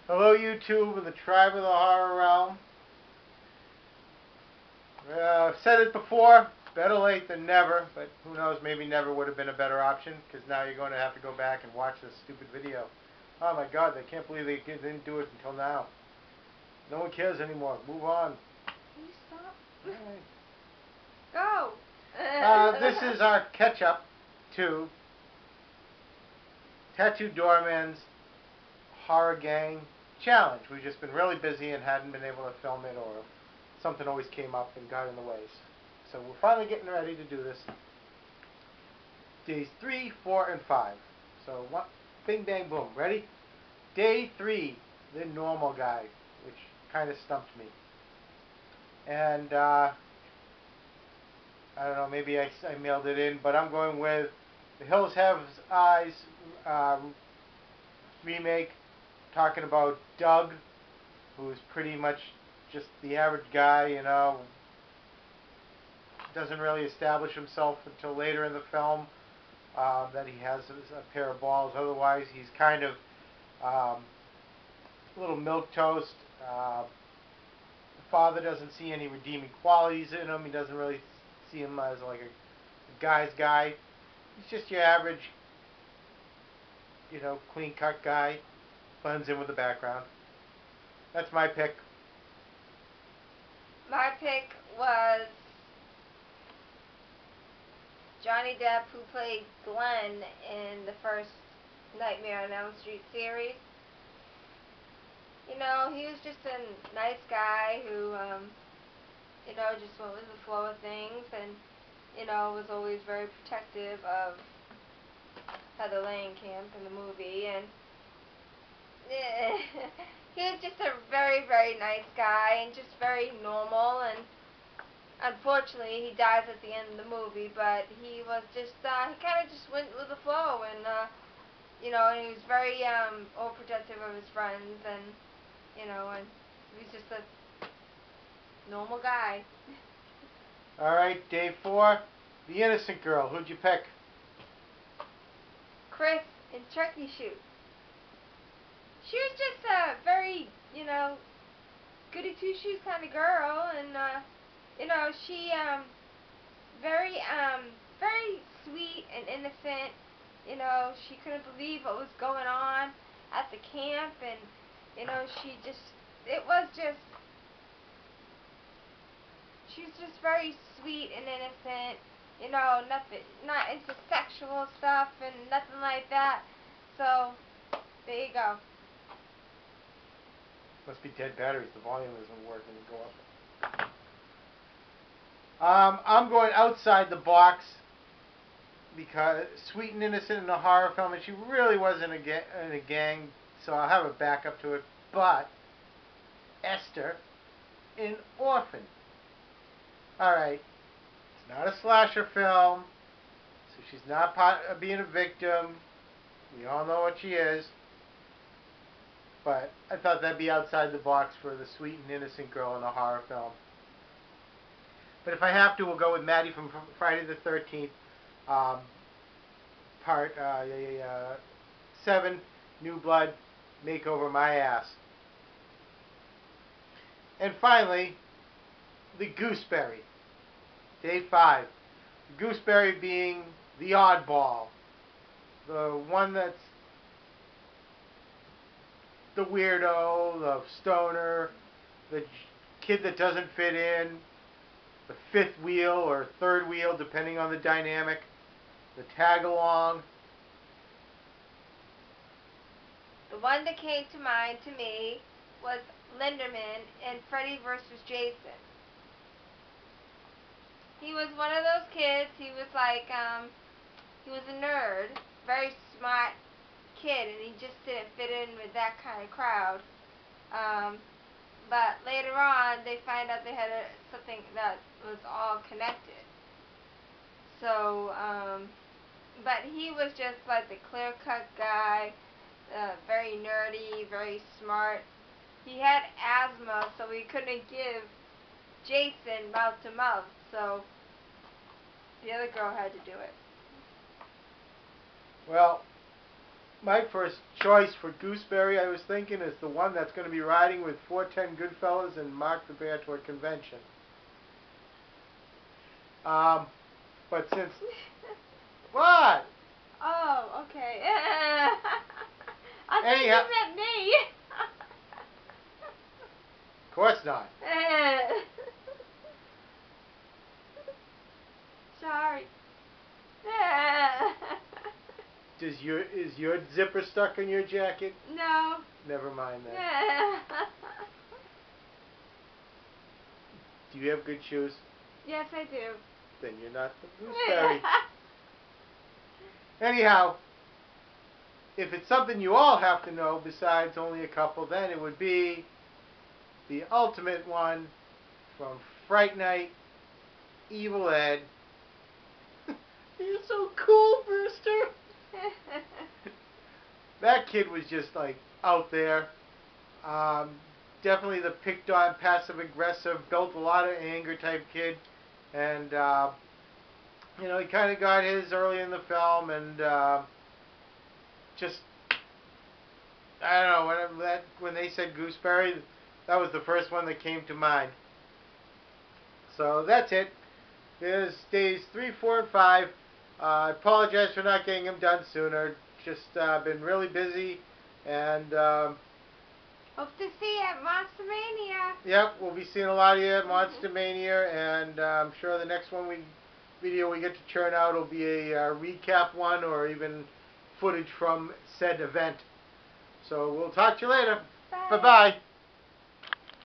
Hello YouTube of the Tribe of the Horror Realm. I've said it before, better late than never, but who knows, maybe never would have been a better option, because now you're going to have to go back and watch this stupid video. Oh my god, I can't believe they didn't do it until now. No one cares anymore. Move on. Can you stop? Right. Go! This is our catch-up to Tattooed Doorman's Horror Gang Challenge. We've just been really busy and hadn't been able to film it, or something always came up and got in the way. So we're finally getting ready to do this. Days 3, 4, and 5. So bing, bang, boom. Ready? Day 3, the normal guy, which kind of stumped me. And I don't know, maybe I mailed it in, but I'm going with The Hills Have Eyes remake, talking about Doug, who's pretty much just the average guy, you know, doesn't really establish himself until later in the film, that he has a pair of balls. Otherwise, he's kind of a little milquetoast. The father doesn't see any redeeming qualities in him. He doesn't really see him as like a guy's guy. He's just your average, you know, clean-cut guy. Blends in with the background. That's my pick. My pick was Johnny Depp, who played Glenn in the first Nightmare on Elm Street series. You know, he was just a nice guy who, you know, just went with the flow of things and, you know, was always very protective of Heather Langenkamp in the movie. And he was just a very, very nice guy and just very normal. And unfortunately, he dies at the end of the movie, but he was just, he kind of just went with the flow, and, you know, and he was very, overprotective of his friends, and, you know, and he was just a normal guy. Alright, day 4, The Innocent Girl. Who'd you pick? Chris in Turkey Shoot. She was just a very, you know, goody two-shoes kind of girl, and, you know, she, very, very sweet and innocent. You know, she couldn't believe what was going on at the camp, and, you know, she was just very sweet and innocent. You know, not into sexual stuff and nothing like that. So, there you go. Must be dead batteries. The volume isn't working to go up. I'm going outside the box, because sweet and innocent in a horror film, and she really wasn't in a gang, so I'll have a backup to it. But Esther in Orphan. Alright, it's not a slasher film, so she's not being a victim. We all know what she is. But I thought that'd be outside the box for the sweet and innocent girl in a horror film. But if I have to, we'll go with Maddie from Friday the 13th, part 7, New Blood, Makeover My Ass. And finally, the Gooseberry, day 5. The Gooseberry being the oddball, the one that's the weirdo, the stoner, the kid that doesn't fit in, the fifth wheel or third wheel, depending on the dynamic, the tag-along. The one that came to mind to me was Linderman in Freddy vs. Jason. He was one of those kids. He was like, he was a nerd, very smart kid, and he just didn't fit in with that kind of crowd. But later on, they find out they had something that was all connected. So, but he was just like the clear-cut guy, very nerdy, very smart. He had asthma, so he couldn't give Jason mouth-to-mouth, so the other girl had to do it. Well, My first choice for Gooseberry, I was thinking, is the one that's going to be riding with 410 Goodfellas and Mark the Bear to a convention. But since... What? Oh, okay. I think Anyhow, you meant me. of course not. Sorry. Is your zipper stuck in your jacket? No. Never mind then. Do you have good shoes? Yes, I do. Then you're not the Gooseberry. Anyhow, if it's something you all have to know besides only a couple, then it would be the ultimate one from Fright Night, Evil Ed. You're so cool, Brewster. That kid was just like out there. Definitely the picked on, passive aggressive, built a lot of anger type kid. And you know, he kind of got his early in the film, and just, I don't know, when they said Gooseberry, that was the first one that came to mind. So that's it. There's days 3, 4, and 5. I apologize for not getting them done sooner. Just been really busy, and hope to see you at Monster Mania. yep, we'll be seeing a lot of you at Monster Mania, and I'm sure the next video we get to churn out will be a recap one, or even footage from said event. So we'll talk to you later. Bye. Bye-bye.